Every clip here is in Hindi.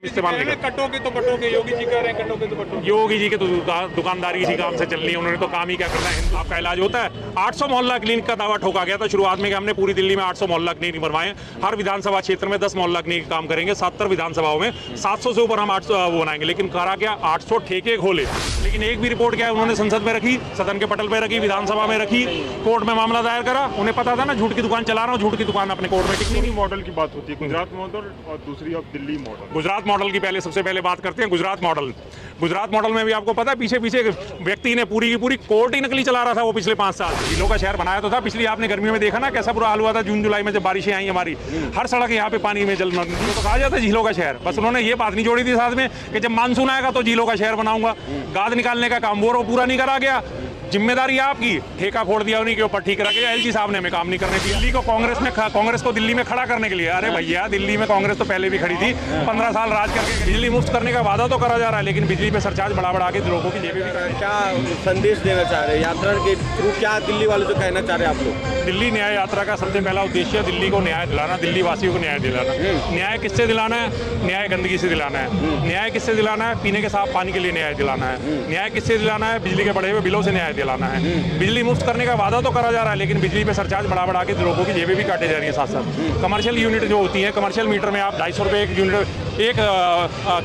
इस्तेमाल नहीं करते। कटोगे तो बटोगे, योगी जी कह रहे हैं कटोगे तो बटोगे। योगी जी के तो दुकानदारी इसी काम से चलनी है, उन्होंने तो काम ही क्या करना है। आपका इलाज होता है। 800 मोहल्ला क्लिनिक का दावा ठोका गया था शुरुआत में कि हमने पूरी दिल्ली में 800 मोहल्ला क्लिनिक बनवाए। हर विधानसभा क्षेत्र में 10 मोहल्ला क्लिनिक काम करेंगे। 70 विधानसभाओं में 700 से ऊपर हम 800 वो बनाएंगे। लेकिन करा क्या, 800 ठेके खोले, लेकिन एक भी रिपोर्ट क्या है उन्होंने संसद में रखी, सदन के पटल पे रखी, विधानसभा में रखी, कोर्ट में मामला दायर करा। उन्हें पता था ना झूठ की दुकान चला रहा हूँ, झूठ की दुकान अपने कोर्ट में टिकनी। मॉडल की बात होती है, गुजरात मॉडल और दूसरी अब दिल्ली मॉडल। गुजरात मॉडल की पहले सबसे पहले बात करते हैं। गुजरात मॉडल में भी आपको पता है पीछे व्यक्ति ने पूरी की पूरी कोर्ट ही नकली चला रहा था वो पिछले 5 साल। झीलों का शहर बनाया तो था। पिछली आपने गर्मियों में देखा ना कैसा बुरा हाल हुआ था, जून जुलाई में जब बारिशें आई हमारी, हर सड़क यहाँ पे पानी में जलमग्न। तो कहा जाता है झीलों का शहर। बस उन्होंने ये बात नहीं जोड़ी थी साथ में कि जब मानसून आएगा तो झीलों का शहर बनाऊंगा। गाद निकालने का काम वो पूरा नहीं करा गया। जिम्मेदारी आपकी, ठेका फोड़ दिया उन्हीं के ऊपर, ठीक करा गया। एलजी साहब ने हमें काम नहीं करने दिया। दिल्ली को कांग्रेस को दिल्ली में खड़ा करने के लिए, अरे भैया दिल्ली में कांग्रेस तो पहले भी खड़ी थी, 15 साल राज करके बिजली मुफ्त करने का वादा तो करा जा रहा है, लेकिन बिजली पे सरचार्ज बढ़ा के लोगों की जेबें भी। क्या संदेश देना चाह रहे हैं यात्रा के थ्रू, क्या दिल्ली वाले जो कहना चाह रहे हैं आप लोग? दिल्ली न्याय यात्रा का सबसे पहला उद्देश्य दिल्ली को न्याय दिलाना, दिल्ली वासियों को न्याय दिलाना। न्याय किससे दिलाना है? न्याय गंदगी से दिलाना है। न्याय किससे दिलाना है? पीने के साफ पानी के लिए न्याय दिलाना है। न्याय किससे दिलाना है? बिजली के बढ़े हुए बिलों से न्याय दिलाना है। बिजली मुफ्त करने का वादा तो करा जा रहा है, लेकिन बिजली पे सरचार्ज बढ़ा के लोगों की जेबें भी काटे जा रही है। साथ साथ कमर्शियल यूनिट जो होती है, कमर्शियल मीटर में आप 250 रुपये एक यूनिट, 1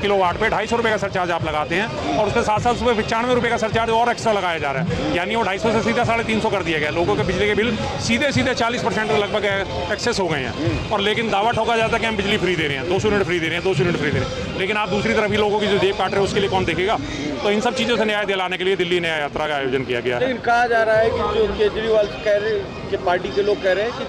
किलोवाट पे 250 रुपये का सरचार्ज आप लगाते हैं, और उसके साथ साथ उसमें 95 रुपये का सरचार्ज और एक्स्ट्रा लगाया जा रहा है। यानी वो 250 से सीधा 350 कर दिया गया। लोगों के बिजली के बिल सीधे 40% लगभग एक्सेस हो गए हैं। और लेकिन दावा ठोका जाता है कि हम बिजली फ्री दे रहे हैं, 200 यूनिट फ्री दे रहे हैं, 200 यूनिट फ्री दे रहे हैं। लेकिन आप दूसरी तरफ ही लोगों की जो जेब काट रहे हैं उसके लिए कौन देखेगा? तो इन सब चीज़ों से न्याय दिलाने के लिए दिल्ली न्याय यात्रा का आयोजन किया गया है। लेकिन कहा जा रहा है कि जो केजरीवाल कह रहे हैं कि पार्टी के लोग कह रहे हैं कि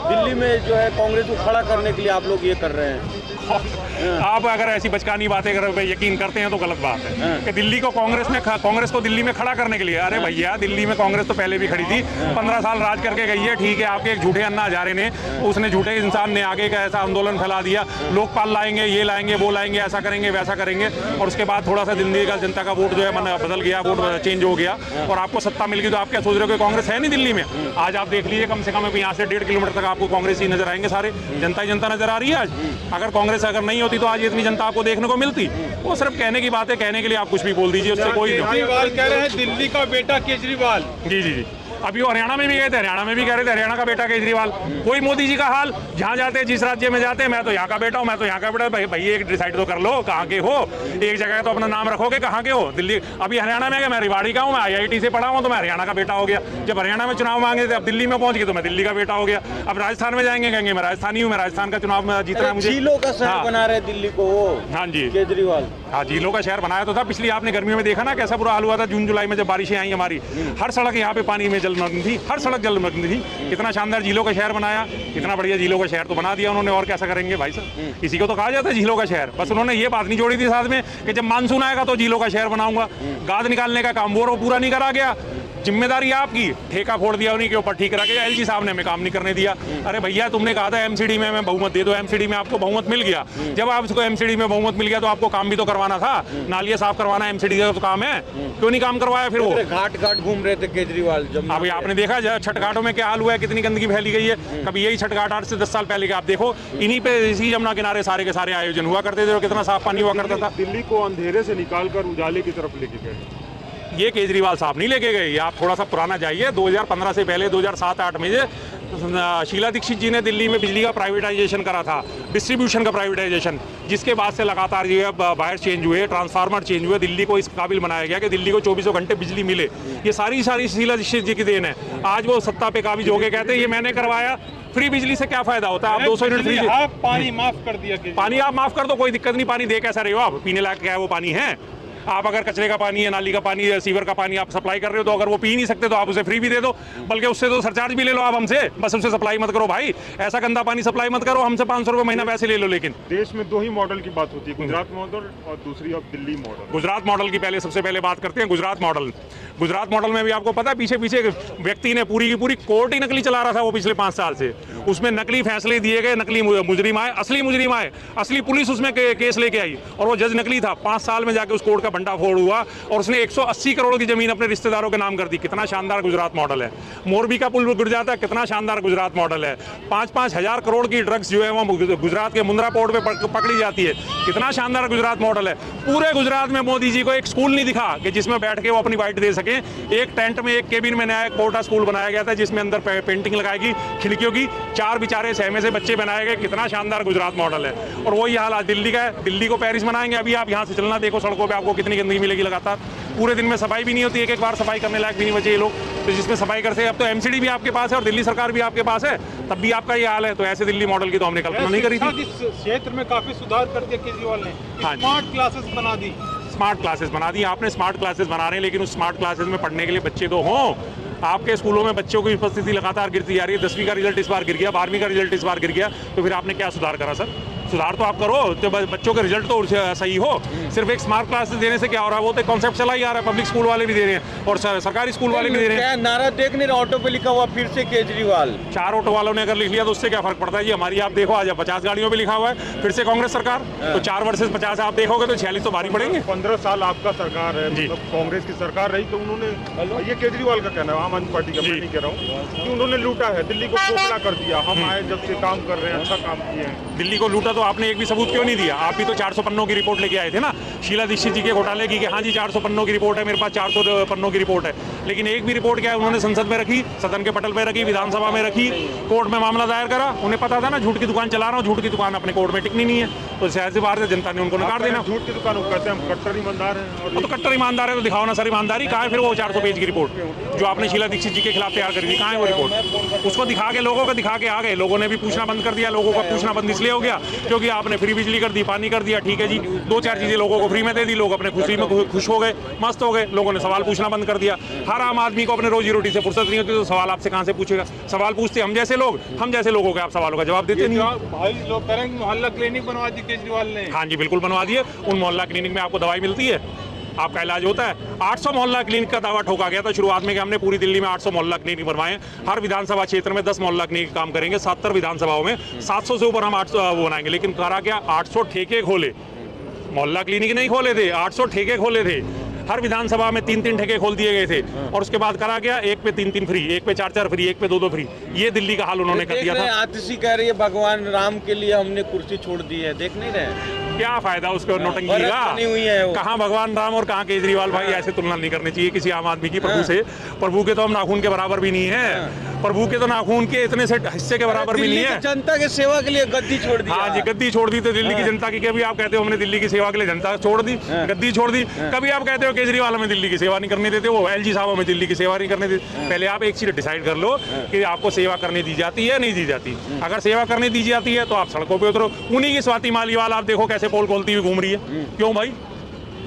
दिल्ली में जो है कांग्रेस को खड़ा करने के लिए आप लोग ये कर रहे हैं। आप अगर ऐसी बचकानी बातें अगर यकीन करते हैं तो गलत बात है कि दिल्ली को कांग्रेस को दिल्ली में खड़ा करने के लिए। अरे भैया दिल्ली में कांग्रेस तो पहले भी खड़ी थी, 15 साल राज करके गई है। ठीक है, आपके एक झूठे अन्ना हजारे ने, उसने झूठे इंसान ने आगे का ऐसा आंदोलन फैला दिया, लोकपाल लाएंगे, ये लाएंगे, वो लाएंगे, ऐसा करेंगे, वैसा करेंगे, और उसके बाद थोड़ा सा जिंदगी का जनता का वोट जो है मन बदल गया, वोट चेंज हो गया और आपको सत्ता मिल गई। तो आप क्या सोच रहे हो कि कांग्रेस है नहीं दिल्ली में? आज आप देख लीजिए, कम से कम यहाँ से 1.5 किलोमीटर तक आपको कांग्रेस ही नजर आएंगे। सारे जनता ही जनता नजर आ रही है आज। अगर कांग्रेस अगर नहीं होती तो आज इतनी जनता आपको देखने को मिलती। वो सिर्फ कहने की बात है, कहने के लिए आप कुछ भी बोल दीजिए, उससे कोई केजरीवाल कह रहे हैं दिल्ली का बेटा केजरीवाल। जी। अभी वो हरियाणा में भी गए थे, हरियाणा में भी कह रहे थे हरियाणा का बेटा केजरीवाल। कोई मोदी जी का हाल, जहाँ जाते हैं जिस राज्य में जाते हैं, मैं तो यहाँ का बेटा हूँ, मैं तो यहाँ का बेटा। भाई एक डिसाइड तो कर लो कहाँ के हो, एक जगह तो अपना नाम रखोगे कहाँ के हो। दिल्ली अभी हरियाणा में गए, मैं रिवाड़ी का हूँ, मैं IIT से पढ़ा हूँ, तो मैं हरियाणा का बेटा हो गया। जब हरियाणा में चुनाव मांगे थे, अब दिल्ली में पहुंच गए तो मैं दिल्ली का बेटा हो गया। अब राजस्थान में जाएंगे, कहेंगे मैं राजस्थानी हूँ, मैं राजस्थान का चुनाव में जीतना है मुझे। झीलों का शहर बना रहे दिल्ली को वो। हाँ जी, केजरीवाल। हाँ, झीलों का शहर बनाया तो था। पिछली आपने गर्मियों में देखा ना कैसा बुरा हाल हुआ था, जून जुलाई में जब बारिशें आई हमारी, हर सड़क यहाँ पे पानी में जलमग्न थी, हर सड़क जलमग्न थी। कितना शानदार झीलों का शहर बनाया, कितना बढ़िया झीलों का शहर तो बना दिया उन्होंने। और कैसा करेंगे भाई साहब, इसी को तो कहा जाता है झीलों का शहर। बस उन्होंने ये बात नहीं जोड़ी थी साथ में कि जब मानसून आएगा तो झीलों का शहर बनाऊंगा। गाद निकालने का काम वो पूरा नहीं करा गया। जिम्मेदारी आपकी, ठेका फोड़ दिया उन्हीं के ऊपर, ठीक करा गया। एलजी साहब ने हमें काम नहीं करने दिया। अरे भैया तुमने कहा था MCD में बहुमत दे दो, MCD में आपको बहुमत मिल गया। जब आपको MCD में बहुमत मिल गया तो आपको काम भी तो करवाना था, नालियां साफ करवाना MCD का तो काम है, क्यों नहीं काम करवाया फिर? वो घाट घूम रहे थे केजरीवाल। अभी आपने देखा छठ घाटों में क्या हाल हुआ है, कितनी गंदगी फैली गई है। कभी यही छठ घाट 8 से 10 साल पहले के आप देखो, इन्हीं पे इसी यमुना किनारे सारे के सारे आयोजन हुआ करते थे और कितना साफ पानी हुआ करता था। दिल्ली को अंधेरे से निकालकर उजाले की तरफ लेके गए। ये केजरीवाल साहब नहीं लेके गए। आप थोड़ा सा पुराना जाइए, 2015 से पहले 2007-8 में शीला दीक्षित जी ने दिल्ली में बिजली का प्राइवेटाइजेशन करा था, डिस्ट्रीब्यूशन का प्राइवेटाइजेशन, जिसके बाद से लगातार जो है वायर चेंज हुए, ट्रांसफार्मर चेंज हुए, दिल्ली को इस काबिल बनाया गया कि दिल्ली को 24 घंटे बिजली मिले। ये सारी शीला दीक्षित जी की देन है। आज वो सत्ता पे काबिज हो गए, कहते हैं ये मैंने करवाया। फ्री बिजली से क्या फायदा होता है? आप 200 यूनिट फ्री, आप पानी माफ कर दिया, पानी आप माफ कर दो, कोई दिक्कत नहीं। पानी दे कैसा रहे हो आप? पीने लायक क्या है वो पानी है? आप अगर कचरे का पानी है, नाली का पानी है, सीवर का पानी आप सप्लाई कर रहे हो, तो अगर वो पी नहीं सकते तो आप उसे फ्री भी दे दो, बल्कि उससे तो सरचार्ज भी ले लो आप हमसे। बस उससे सप्लाई मत करो भाई, ऐसा गंदा पानी सप्लाई मत करो, हमसे 500 रुपये महीना पैसे ले लो। लेकिन देश में 2 ही मॉडल की बात होती है, गुजरात मॉडल और दूसरी अब दिल्ली मॉडल। गुजरात मॉडल की पहले सबसे पहले बात करते हैं। गुजरात मॉडल में भी आपको पता है पीछे व्यक्ति ने पूरी की पूरी कोर्ट ही नकली चला रहा था वो पिछले 5 साल से। उसमें नकली फैसले दिए गए, नकली मुजरिम आए, असली मुजरिम आए, असली पुलिस उसमें केस लेके आई और वो जज नकली था। 5 साल में जाके उस कोर्ट का भंडाफोड़ हुआ और उसने 180 करोड़ की जमीन अपने रिश्तेदारों के नाम कर दी। कितना शानदार गुजरात मॉडल है। मोरबी का पुल गिर जाता है, कितना शानदार गुजरात मॉडल है। 5-5 हज़ार करोड़ की ड्रग्स जो है वो गुजरात के मुंद्रा पोर्ट पे पकड़ी जाती है। कितना शानदार गुजरात मॉडल है। पूरे गुजरात में मोदी जी को एक स्कूल नहीं दिखा कि जिसमें बैठ के वो अपनी बाइट दे सके। एक टेंट में, एक केबिन में नया एक पोर्टा स्कूल बनाया गया था जिसमें अंदर पेंटिंग लगाएगी खिड़कियों की, 4 बेचारे सहमे से बच्चे बनाए गए। कितना शानदार गुजरात मॉडल है। और वही हाल आज दिल्ली का है। दिल्ली को पेरिस बनाएंगे। अभी आप यहाँ से चलना देखो सड़कों पे आपको कितनी गंदगी मिलेगी लगातार। पूरे दिन में सफाई भी नहीं होती, एक बार सफाई करने लायक भी नहीं बचे ये लोग। तो जिसमें सफाई करते हैं, अब तो एमसीडी भी आपके पास है और दिल्ली सरकार भी आपके पास है, तब भी आपका ये हाल है। तो ऐसे दिल्ली मॉडल की तो हमने कल्पना नहीं करी थी। इस क्षेत्र में काफी सुधार कर दिया केजरीवाल ने। हाँ जी। स्मार्ट क्लासेस बना दी। स्मार्ट क्लासेस बना दी आपने। स्मार्ट क्लासेस बना रहे हैं, लेकिन उस स्मार्ट क्लासेस में पढ़ने के लिए बच्चे तो हों। आपके स्कूलों में बच्चों की उपस्थिति लगातार गिरती जा रही है। 10वीं का रिजल्ट इस बार गिर गया, 12वीं का रिजल्ट इस बार गिर गया, तो फिर आपने क्या सुधार करा सर? सुधार तो आप करो, तो बच्चों के रिजल्ट तो सही हो। सिर्फ एक स्मार्ट क्लासेस देने से क्या हो रहा है? वो तो कॉन्सेप्ट चला ही आ रहा है। पब्लिक स्कूल वाले भी दे रहे हैं और सरकारी स्कूल वाले भी दे रहे हैं। नारा देख नहीं रहा, ऑटो पे लिखा हुआ फिर से केजरीवाल। 4 ऑटो वालों ने अगर लिख लिया तो उससे क्या फर्क पड़ता है जी? हमारी आप देखो आज 50 गाड़ियों पे लिखा हुआ है फिर से कांग्रेस सरकार। तो 4 वर्सेस 50 आप देखोगे तो 46 तो भारी पड़ेंगे। 15 साल आपका सरकार है, मतलब कांग्रेस की सरकार रही, तो उन्होंने, ये केजरीवाल का कहना है, आम आदमी पार्टी का, मैं नहीं कह रहा हूँ कि उन्होंने लूटा है, दिल्ली को खोखला कर दिया। हम आए जब से काम कर रहे हैं, अच्छा काम किए हैं। दिल्ली को लूटा तो आपने एक भी सबूत क्यों नहीं दिया? आप भी तो 400 पन्नों की रिपोर्ट लेके आए थे ना शीला दीक्षित जी के घोटाले की, कि हाँ जी 400 पन्नों की रिपोर्ट है, मेरे पास 400 पन्नों की रिपोर्ट है। लेकिन एक भी रिपोर्ट क्या है उन्होंने संसद में रखी, सदन के पटल पे रखी, विधानसभा में रखी, कोर्ट में मामला दायर करा। उन्हें पता था ना झूठ की दुकान चला रहा हूँ, झूठ की दुकान अपने कोर्ट में टिकनी नहीं है, तो शायद से बाहर से जनता ने उनको नकार देना। झूठ की दुकान कहते हैं हम कट्टर ईमानदार हैं, और वो तो कट्टर ईमानदार है, तो दिखाओ ना सर ईमानदारी। कहाँ है फिर वो 400 पेज की रिपोर्ट जो आपने शीला दीक्षित जी के खिलाफ तैयार करी थी? कहाँ है वो रिपोर्ट? उसको दिखा के लोगों को दिखा के आ गए। लोगों ने भी पूछना बंद कर दिया। लोगों का पूछना बंद इसलिए हो गया क्योंकि आपने फ्री बिजली कर दी, पानी कर दिया, ठीक है जी, 2-4 चीजें लोगों को फ्री में दे दी, लोग अपने खुशी में खुश हो गए, मस्त हो गए। लोगों ने सवाल पूछना बंद कर दिया। हर आम आदमी को अपने रोजी रोटी से फुर्सत नहीं होती, तो सवाल आपसे कहाँ से पूछेगा? सवाल पूछते हम जैसे लोग, हम जैसे लोगों के आप सवालों का जवाब देते नहीं। भाई लोग कह रहे हैं मोहल्ला क्लिनिक बनवा दी केजरीवाल ने। हाँ जी बिल्कुल बनवा दिए। उन मोहल्ला क्लिनिक में आपको दवाई मिलती है, आपका इलाज होता है। 800 मोहल्ला क्लिनिक का दावा ठोका गया था शुरुआत में कि हमने पूरी दिल्ली में 800 मोहल्ला क्लिनिक बनवाए। हर विधानसभा क्षेत्र में 10 मोहल्ला क्लिनिक काम करेंगे। 70 विधानसभाओं में 700 से ऊपर हम 800 वो बनाएंगे। लेकिन करा क्या? 800 ठेके खोले, मोहल्ला क्लिनिक नहीं खोले थे, 800 ठेके खोले थे। हर विधानसभा में 3-3 ठेके खोल दिए गए थे। और उसके बाद करा गया, एक पे 3-3 फ्री, एक पे 4-4 फ्री, एक पे 2-2 फ्री। ये दिल्ली का हाल उन्होंने कर दिया था। आतिशी कह रही है भगवान राम के लिए हमने कुर्सी छोड़ दी है, देख नहीं रहे? क्या फायदा उसको नोटंकी का? नहीं हुई है वो। कहाँ भगवान राम और कहाँ केजरीवाल? भाई ऐसे तुलना नहीं करनी चाहिए किसी आम आदमी की प्रभु से। प्रभु के तो हम नाखून के बराबर भी नहीं है। प्रभु के तो नाखून के इतने से हिस्से के बराबर भी नहीं है। जनता की सेवा के लिए गद्दी छोड़ दी। हाँ जी गद्दी छोड़ दी। तो दिल्ली की जनता की कभी आप कहते हो हमने दिल्ली की सेवा के लिए जनता छोड़ दी, गद्दी छोड़ दी? कभी आप कहते हो केजरीवाल हमें दिल्ली की सेवा नहीं करने देते, वो एलजी साहब हमें दिल्ली की सेवा नहीं करने देते? पहले आप एक चीज डिसाइड कर लो कि आपको सेवा करने दी जाती है नहीं दी जाती। अगर सेवा करने दी जाती है तो आप सड़कों पे उतरो। उन्हीं की स्वाति मालीवाल आप देखो कैसे पोल खोलती हुई घूम रही है। क्यों भाई?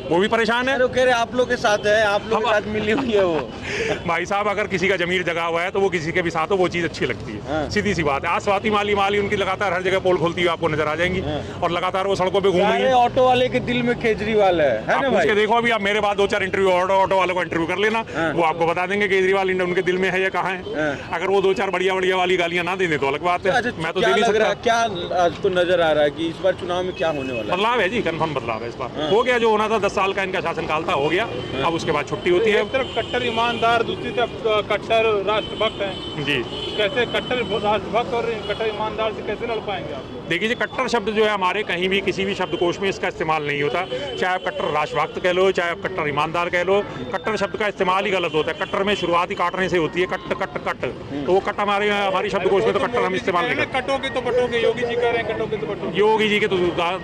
वो भी परेशान है। कह रहे आप लोग के साथ है, आप लोग के साथ मिली हुई है वो। भाई साहब अगर किसी का जमीर जगा हुआ है तो वो किसी के भी साथ हो, वो चीज़ अच्छी लगती है। सीधी सी बात है। आज स्वाति माली उनकी लगातार हर जगह पोल खोलती हुई आपको नजर आ जाएंगी और लगातार वो सड़कों पे घूम रही है। ऑटो वाले के दिल में केजरीवाल है ना भाई? उसके देखो अभी आप मेरे बाद 2-4 इंटरव्यू ऑटो वालों को इंटरव्यू कर लेना, वो आपको बता देंगे केजरीवाल उनके दिल में है या कहाँ है। अगर वो 2-4 बढ़िया वाली गालियां ना देने तो अलग बात है। मैं तो दे नहीं सकता। क्या आपको नजर आ रहा है कि इस बार चुनाव में क्या होने वाला है? बदलाव है जी, कन्फर्म बदलाव है इस बार। हो गया जो होना था, 10 साल का इनका शासनकाल था, हो गया। अब उसके बाद छुट्टी होती है। एक तरफ कट्टर ईमानदार, दूसरी तरफ कट्टर राष्ट्रभक्त हैं जी। कैसे कट्टर राष्ट्रभक्त और कट्टर ईमानदार से कैसे लड़ पाएंगे आप? देखिए जी कट्टर शब्द जो है हमारे कहीं भी किसी भी शब्दकोश में इसका इस्तेमाल नहीं होता। चाहे आप कट्टर राष्ट्रभक्त कह लो, चाहे आप कट्टर ईमानदार कह लो, कट्टर शब्द का इस्तेमाल ही गलत होता है। कट्टर में शुरुआत ही काटने से होती है, कट कट कट। तो वो कट हमारी शब्दकोश में तो कट्टर हम इस्तेमाल नहीं करते। कटोगे तो बटोगे, योगी जी कह रहे हैं कटोगे तो बटोगे। योगी जी के तो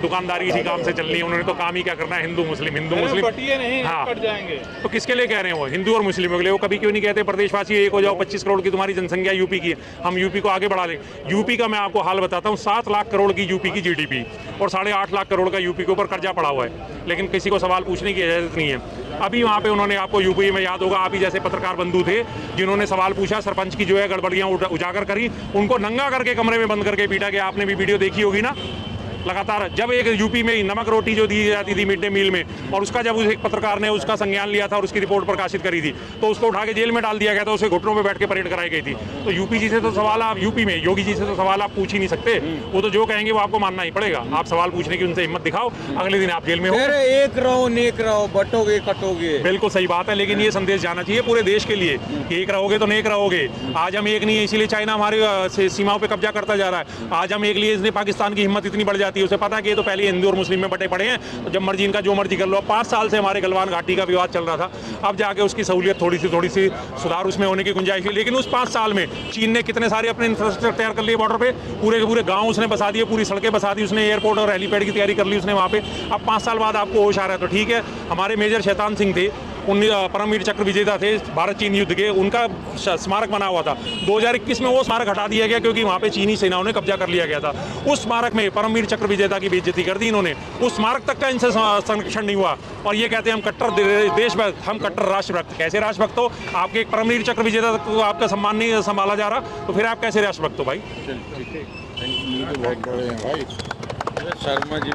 दुकानदारी इसी काम से चल रही है। उन्होंने तो काम ही क्या करना है, हिंदू मुस्लिम बटिए नहीं, कट जाएंगे। तो किसके लिए कह रहे हैं वो? हिंदू और मुस्लिमों के लिए। वो कभी क्यों नहीं कहते प्रदेशवासी एक हो जाओ, 25 करोड़ की तुम्हारी जनसंख्या यूपी की है, हम यूपी को आगे बढ़ा लें। यूपी का मैं आपको हाल बताता हूँ, 7 लाख करोड़ की यूपी की जीडीपी और 8.5 लाख करोड़ का यूपी के ऊपर कर्जा पड़ा हुआ है, लेकिन किसी को सवाल पूछने की इजाजत नहीं है। अभी वहाँ पे उन्होंने, आपको यूपी में याद होगा, आप ही जैसे पत्रकार बंधु थे जिन्होंने सवाल पूछा, सरपंच की जो है गड़बड़ियाँ उजागर करी, उनको नंगा करके कमरे में बंद करके पीटा गया। आपने भी वीडियो देखी होगी ना, लगातार जब एक यूपी में नमक रोटी जो दी जाती थी मिड डे मील में, और उसका जब उस एक पत्रकार ने उसका संज्ञान लिया था और उसकी रिपोर्ट प्रकाशित करी थी, तो उसको उठा के जेल में डाल दिया गया था, उसे घुटनों पे बैठ के परेड कराई गई थी। तो यूपी जी से तो सवाल आप, यूपी में योगी जी से तो सवाल आप पूछ ही नहीं सकते, वो तो जो कहेंगे वो आपको मानना ही पड़ेगा। आप सवाल पूछने की उनसे हिम्मत दिखाओ, अगले दिन आप जेल में हो। एक रहो नेक रहो, बटोगे कटोगे। बिल्कुल सही बात है, लेकिन ये संदेश जाना चाहिए पूरे देश के लिए कि एक रहोगे तो नेक रहोगे। आज हम एक नहीं है, इसीलिए चाइना हमारी सीमाओं पे कब्जा करता जा रहा है। आज हम एक लिए, इसलिए पाकिस्तान की हिम्मत इतनी बढ़ जाती है, उसे पता है कि ये तो पहले हिंदू और मुस्लिम में बटे पड़े हैं, तो जब मर्जी इनका जो मर्जी कर लो। 5 साल से हमारे गलवान घाटी का विवाद चल रहा था, अब जाके उसकी सहूलियत थोड़ी सी सुधार उसमें होने की गुंजाइश है। लेकिन उस 5 साल में चीन ने कितने सारे अपने इंफ्रास्ट्रक्चर तैयार कर लिए बॉर्डर पे, पूरे के पूरे गाँव उसने बसा दिए, पूरी सड़कें बसा दी उसने, एयरपोर्ट और हेलीपैड की तैयारी कर ली उसने वहाँ पे। अब 5 साल बाद आपको होश आ रहा है तो ठीक है। हमारे मेजर शैतान सिंह थे, परमवीर चक्र विजेता थे भारत चीन युद्ध के, उनका स्मारक बना हुआ था। 2021 में वो स्मारक हटा दिया गया क्योंकि वहाँ पे चीनी सेनाओं ने कब्जा कर लिया गया था। उस स्मारक में परमवीर चक्र विजेता की बेइज्जती कर दी इन्होंने, उस स्मारक तक का इनसे संरक्षण नहीं हुआ। और ये कहते हैं हम कट्टर देशभक्त, हम कट्टर राष्ट्रभक्त। कैसे राष्ट्रभक्त हो? आपके एक परमवीर चक्र विजेता को आपका सम्मान नहीं संभाला जा रहा, तो फिर आप कैसे राष्ट्रभक्त हो भाई? शर्मा जी